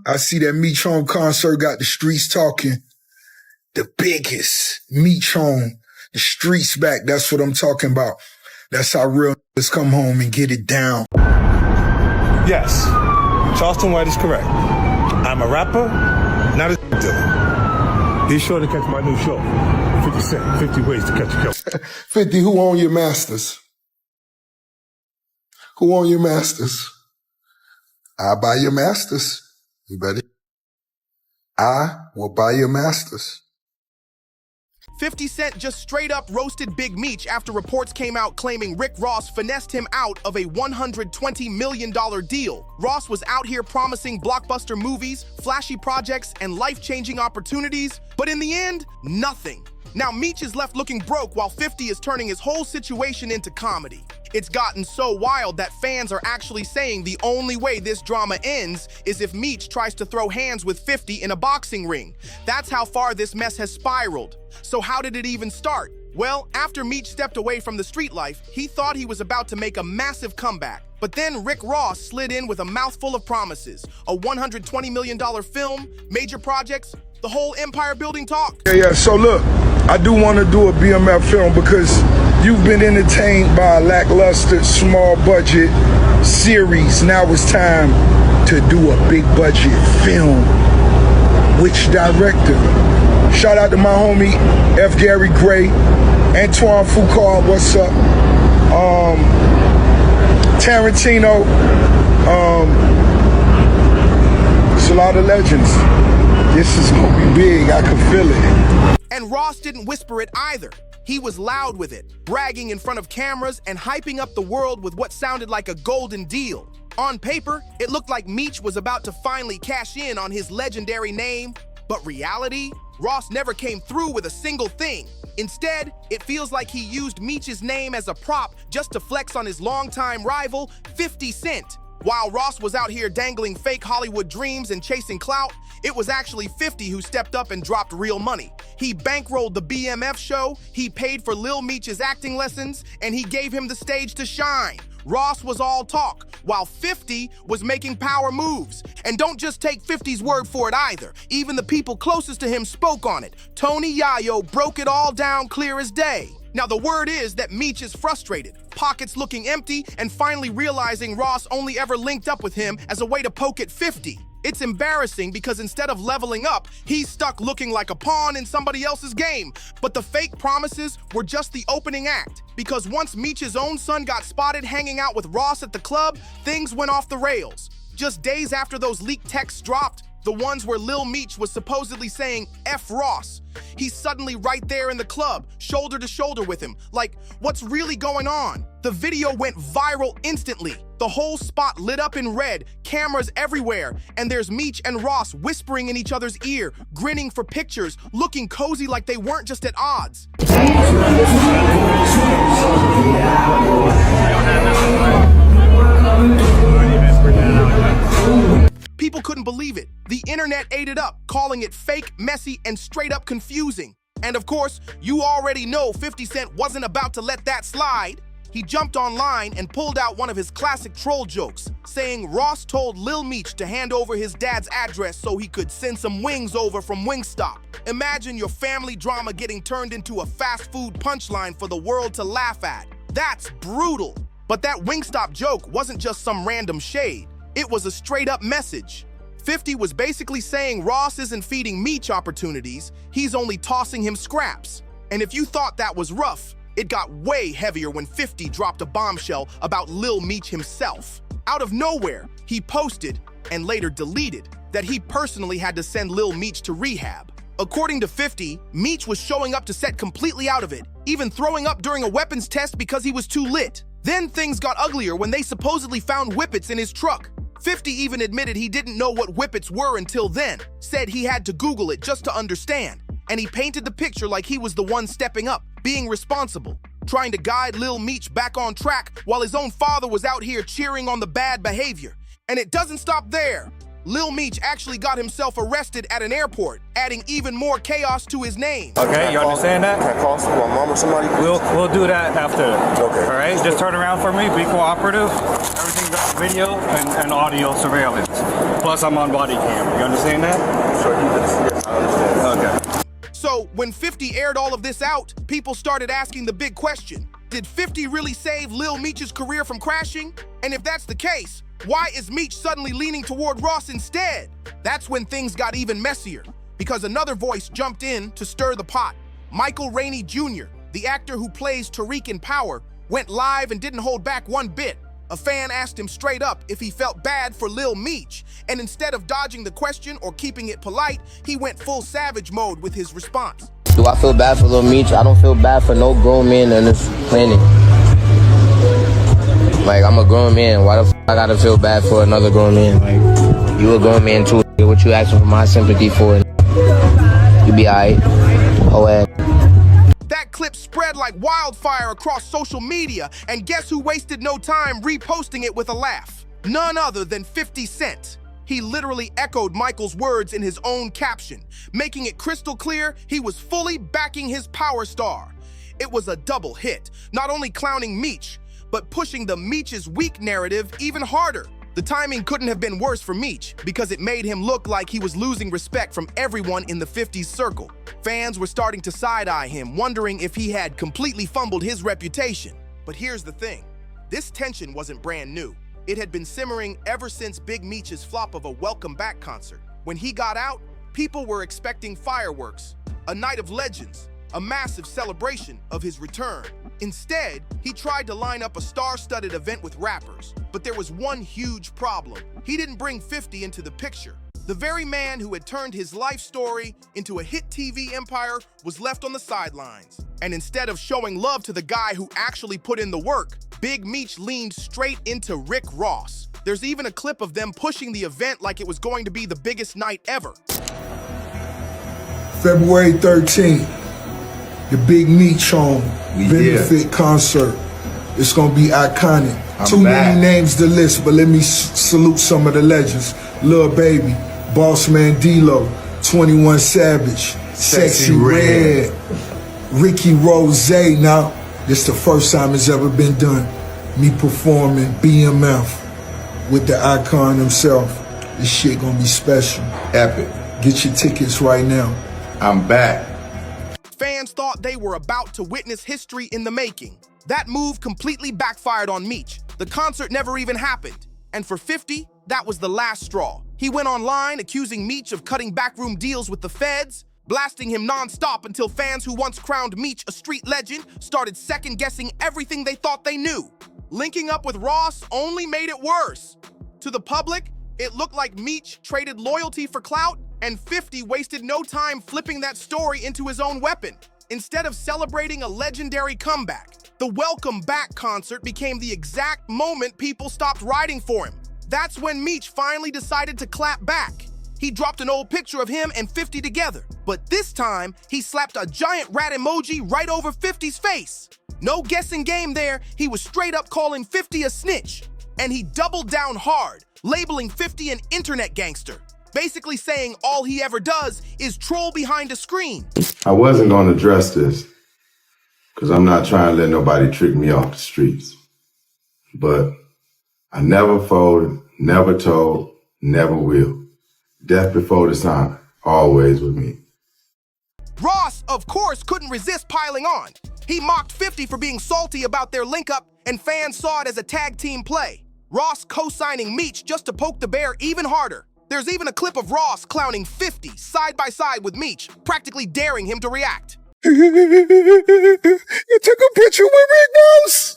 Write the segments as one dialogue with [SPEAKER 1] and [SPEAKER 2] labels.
[SPEAKER 1] I see that Meech Home concert got the streets talking. The biggest Meech Home, the streets back. That's what I'm talking about. That's how real niggas come home and get it down.
[SPEAKER 2] Yes, Charleston White is correct. I'm a rapper, not a dealer. Be sure to catch my new show, 50 Cent, 50 Ways to Catch a Killer.
[SPEAKER 1] 50, who own your masters? Who own your masters? I'll buy your masters. You better. I will buy your masters.
[SPEAKER 3] 50 Cent just straight up roasted Big Meech after reports came out claiming Rick Ross finessed him out of a $120 million deal. Ross was out here promising blockbuster movies, flashy projects, and life-changing opportunities, but in the end, nothing. Now Meech is left looking broke while 50 is turning his whole situation into comedy. It's gotten so wild that fans are actually saying the only way this drama ends is if Meech tries to throw hands with 50 in a boxing ring. That's how far this mess has spiraled. So how did it even start? Well, after Meech stepped away from the street life, he thought he was about to make a massive comeback. But then Rick Ross slid in with a mouthful of promises, a $120 million film, major projects, the whole empire building talk.
[SPEAKER 1] Yeah, so look, I do want to do a BMF film because you've been entertained by a lackluster, small budget series. Now it's time to do a big budget film. Which director? Shout out to my homie, F. Gary Gray, Antoine Foucault, what's up? Tarantino, it's a lot of legends. This is gonna be big, I can feel it.
[SPEAKER 3] And Ross didn't whisper it either. He was loud with it, bragging in front of cameras and hyping up the world with what sounded like a golden deal. On paper, it looked like Meech was about to finally cash in on his legendary name, but reality? Ross never came through with a single thing. Instead, it feels like he used Meech's name as a prop just to flex on his longtime rival, 50 Cent. While Ross was out here dangling fake Hollywood dreams and chasing clout, it was actually 50 who stepped up and dropped real money. He bankrolled the BMF show, he paid for Lil Meech's acting lessons, and he gave him the stage to shine. Ross was all talk, while 50 was making power moves. And don't just take 50's word for it either. Even the people closest to him spoke on it. Tony Yayo broke it all down clear as day. Now the word is that Meech is frustrated, pockets looking empty, and finally realizing Ross only ever linked up with him as a way to poke at 50. It's embarrassing because instead of leveling up, he's stuck looking like a pawn in somebody else's game. But the fake promises were just the opening act, because once Meech's own son got spotted hanging out with Ross at the club, things went off the rails. Just days after those leaked texts dropped, the ones where Lil Meech was supposedly saying F Ross, he's suddenly right there in the club, shoulder to shoulder with him. Like, what's really going on? The video went viral instantly. The whole spot lit up in red, cameras everywhere, and there's Meech and Ross whispering in each other's ear, grinning for pictures, looking cozy like they weren't just at odds. People couldn't believe it. The internet ate it up, calling it fake, messy, and straight up confusing. And of course, you already know 50 Cent wasn't about to let that slide. He jumped online and pulled out one of his classic troll jokes, saying Ross told Lil Meech to hand over his dad's address so he could send some wings over from Wingstop. Imagine your family drama getting turned into a fast food punchline for the world to laugh at. That's brutal. But that Wingstop joke wasn't just some random shade. It was a straight up message. 50 was basically saying Ross isn't feeding Meech opportunities, he's only tossing him scraps. And if you thought that was rough, it got way heavier when 50 dropped a bombshell about Lil Meech himself. Out of nowhere, he posted, and later deleted, that he personally had to send Lil Meech to rehab. According to 50, Meech was showing up to set completely out of it, even throwing up during a weapons test because he was too lit. Then things got uglier when they supposedly found whippets in his truck. 50 even admitted he didn't know what whippets were until then, said he had to Google it just to understand. And he painted the picture like he was the one stepping up, being responsible, trying to guide Lil Meech back on track while his own father was out here cheering on the bad behavior. And it doesn't stop there. Lil Meech actually got himself arrested at an airport, adding even more chaos to his name.
[SPEAKER 4] Okay, you understand that?
[SPEAKER 5] Can I call my mom or somebody?
[SPEAKER 4] We'll do that after.
[SPEAKER 5] Okay.
[SPEAKER 4] All right, just turn around for me, be cooperative. Everything got video and audio surveillance. Plus, I'm on body cam. You understand that?
[SPEAKER 5] Sure, yes, I understand.
[SPEAKER 4] Okay.
[SPEAKER 3] So, when 50 aired all of this out, people started asking the big question. Did 50 really save Lil Meech's career from crashing? And if that's the case, why is Meech suddenly leaning toward Ross instead? That's when things got even messier, because another voice jumped in to stir the pot. Michael Rainey Jr., the actor who plays Tariq in Power, went live and didn't hold back one bit. A fan asked him straight up if he felt bad for Lil Meech, and instead of dodging the question or keeping it polite, he went full savage mode with his response.
[SPEAKER 6] Do I feel bad for Lil Meech? I don't feel bad for no grown man on this planet. Like, I'm a grown man. Why the f I gotta feel bad for another grown man? Like, you a grown man too. What you asking for my sympathy for? You be alright. Oh,
[SPEAKER 3] That clip spread like wildfire across social media, and guess who wasted no time reposting it with a laugh? None other than 50 Cent. He literally echoed Michael's words in his own caption, making it crystal clear he was fully backing his power star. It was a double hit, not only clowning Meech, but pushing the Meech's weak narrative even harder. The timing couldn't have been worse for Meech, because it made him look like he was losing respect from everyone in the 50s circle. Fans were starting to side-eye him, wondering if he had completely fumbled his reputation. But here's the thing. This tension wasn't brand new. It had been simmering ever since Big Meech's flop of a Welcome Back concert. When he got out, people were expecting fireworks, a night of legends, a massive celebration of his return. Instead, he tried to line up a star-studded event with rappers, but there was one huge problem. He didn't bring 50 into the picture. The very man who had turned his life story into a hit TV empire was left on the sidelines. And instead of showing love to the guy who actually put in the work, Big Meech leaned straight into Rick Ross. There's even a clip of them pushing the event like it was going to be the biggest night ever.
[SPEAKER 1] February 13th, the Big Meech home benefit concert. It's gonna be iconic. Too many names to list, but let me salute some of the legends. Lil Baby, Boss Man D-Lo, 21 Savage, Sexy Red, Ricky Rose. Now, this the first time it's ever been done. Me performing BMF with the icon himself. This shit gonna be special.
[SPEAKER 7] Epic.
[SPEAKER 1] Get your tickets right now.
[SPEAKER 7] I'm back.
[SPEAKER 3] Fans thought they were about to witness history in the making. That move completely backfired on Meech. The concert never even happened. And for 50, that was the last straw. He went online accusing Meech of cutting backroom deals with the feds, blasting him non-stop until fans who once crowned Meech a street legend started second-guessing everything they thought they knew. Linking up with Ross only made it worse. To the public, it looked like Meech traded loyalty for clout, and 50 wasted no time flipping that story into his own weapon. Instead of celebrating a legendary comeback, the Welcome Back concert became the exact moment people stopped riding for him. That's when Meech finally decided to clap back. He dropped an old picture of him and 50 together, but this time, he slapped a giant rat emoji right over 50's face. No guessing game there, he was straight up calling 50 a snitch. And he doubled down hard, labeling 50 an internet gangster, basically saying all he ever does is troll behind a screen.
[SPEAKER 7] I wasn't going to address this because I'm not trying to let nobody trick me off the streets. But I never folded, never told, never will. Death before the time, always with me.
[SPEAKER 3] Ross, of course, couldn't resist piling on. He mocked 50 for being salty about their link-up, and fans saw it as a tag team play. Ross co-signing Meech just to poke the bear even harder. There's even a clip of Ross clowning 50 side by side with Meech, practically daring him to react.
[SPEAKER 1] You took a picture with Rick Ross.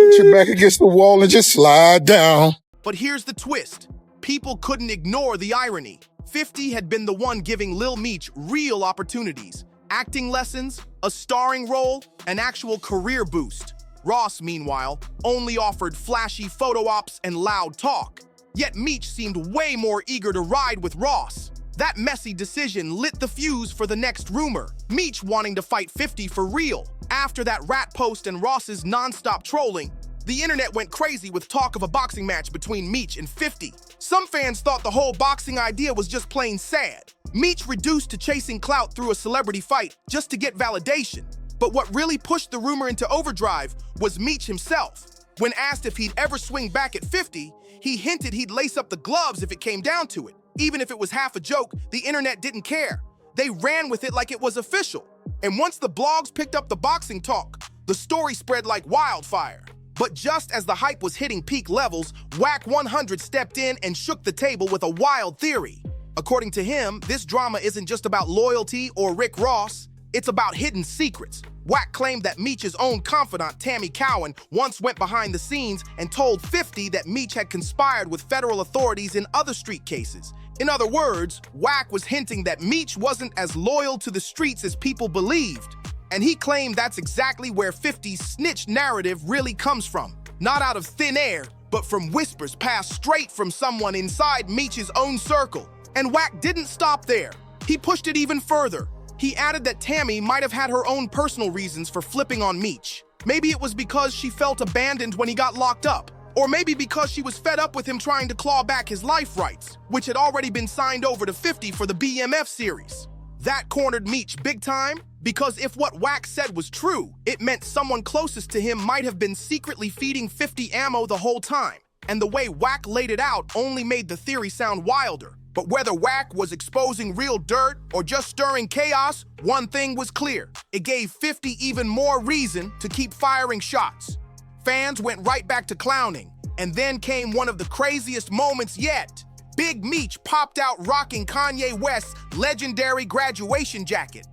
[SPEAKER 1] Put your back against the wall and just slide down.
[SPEAKER 3] But here's the twist. People couldn't ignore the irony. 50 had been the one giving Lil Meech real opportunities. Acting lessons, a starring role, an actual career boost. Ross, meanwhile, only offered flashy photo ops and loud talk. Yet Meech seemed way more eager to ride with Ross. That messy decision lit the fuse for the next rumor, Meech wanting to fight 50 for real. After that rat post and Ross's non-stop trolling, The internet went crazy with talk of a boxing match between Meech and 50. Some fans thought the whole boxing idea was just plain sad. Meech reduced to chasing clout through a celebrity fight just to get validation. But what really pushed the rumor into overdrive was Meech himself. When asked if he'd ever swing back at 50, he hinted he'd lace up the gloves if it came down to it. Even if it was half a joke, the internet didn't care. They ran with it like it was official. And once the blogs picked up the boxing talk, the story spread like wildfire. But just as the hype was hitting peak levels, Wack 100 stepped in and shook the table with a wild theory. According to him, this drama isn't just about loyalty or Rick Ross, it's about hidden secrets. Wack claimed that Meech's own confidant, Tammy Cowan, once went behind the scenes and told 50 that Meech had conspired with federal authorities in other street cases. In other words, Wack was hinting that Meech wasn't as loyal to the streets as people believed. And he claimed that's exactly where 50's snitch narrative really comes from. Not out of thin air, but from whispers passed straight from someone inside Meech's own circle. And Wack didn't stop there. He pushed it even further. He added that Tammy might have had her own personal reasons for flipping on Meech. Maybe it was because she felt abandoned when he got locked up. Or maybe because she was fed up with him trying to claw back his life rights, which had already been signed over to 50 for the BMF series. That cornered Meech big time, because if what Wack said was true, it meant someone closest to him might have been secretly feeding 50 ammo the whole time. And the way Wack laid it out only made the theory sound wilder. But whether Wack was exposing real dirt or just stirring chaos, one thing was clear. It gave 50 even more reason to keep firing shots. Fans went right back to clowning, and then came one of the craziest moments yet. Big Meech popped out rocking Kanye West's legendary graduation jacket.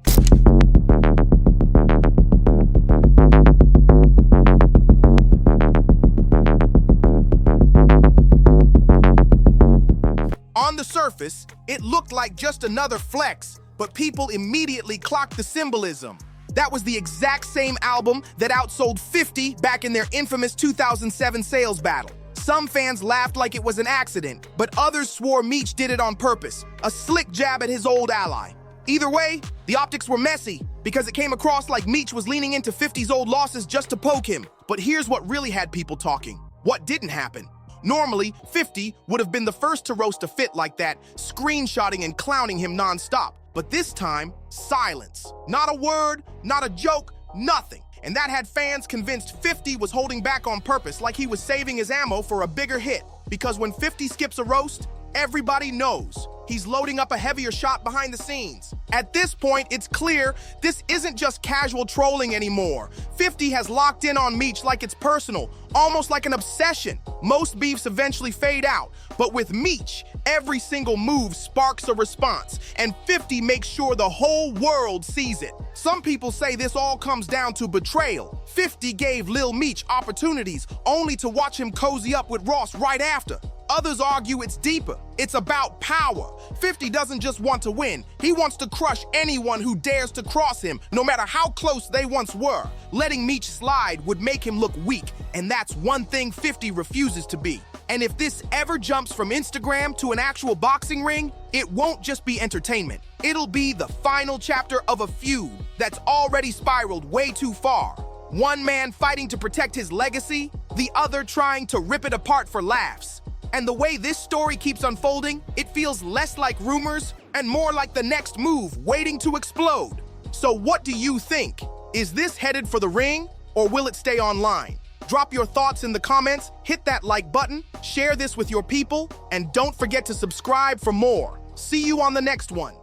[SPEAKER 3] On the surface, it looked like just another flex, but people immediately clocked the symbolism. That was the exact same album that outsold 50 back in their infamous 2007 sales battle. Some fans laughed like it was an accident, but others swore Meech did it on purpose, a slick jab at his old ally. Either way, the optics were messy, because it came across like Meech was leaning into 50's old losses just to poke him. But here's what really had people talking. What didn't happen? Normally, 50 would have been the first to roast a fit like that, screenshotting and clowning him nonstop. But this time, silence. Not a word, not a joke, nothing. And that had fans convinced 50 was holding back on purpose, like he was saving his ammo for a bigger hit. Because when 50 skips a roast, everybody knows he's loading up a heavier shot behind the scenes. At this point, it's clear this isn't just casual trolling anymore. 50 has locked in on Meech like it's personal, almost like an obsession. Most beefs eventually fade out, but with Meech, every single move sparks a response, and 50 makes sure the whole world sees it. Some people say this all comes down to betrayal. 50 gave Lil Meech opportunities, only to watch him cozy up with Ross right after. Others argue it's deeper. It's about power. 50 doesn't just want to win. He wants to crush anyone who dares to cross him, no matter how close they once were. Letting Meech slide would make him look weak, and that's one thing 50 refuses to be. And if this ever jumps from Instagram to an actual boxing ring, it won't just be entertainment. It'll be the final chapter of a feud that's already spiraled way too far. One man fighting to protect his legacy, the other trying to rip it apart for laughs. And the way this story keeps unfolding, it feels less like rumors and more like the next move waiting to explode. So what do you think? Is this headed for the ring, or will it stay online? Drop your thoughts in the comments, hit that like button, share this with your people, and don't forget to subscribe for more. See you on the next one.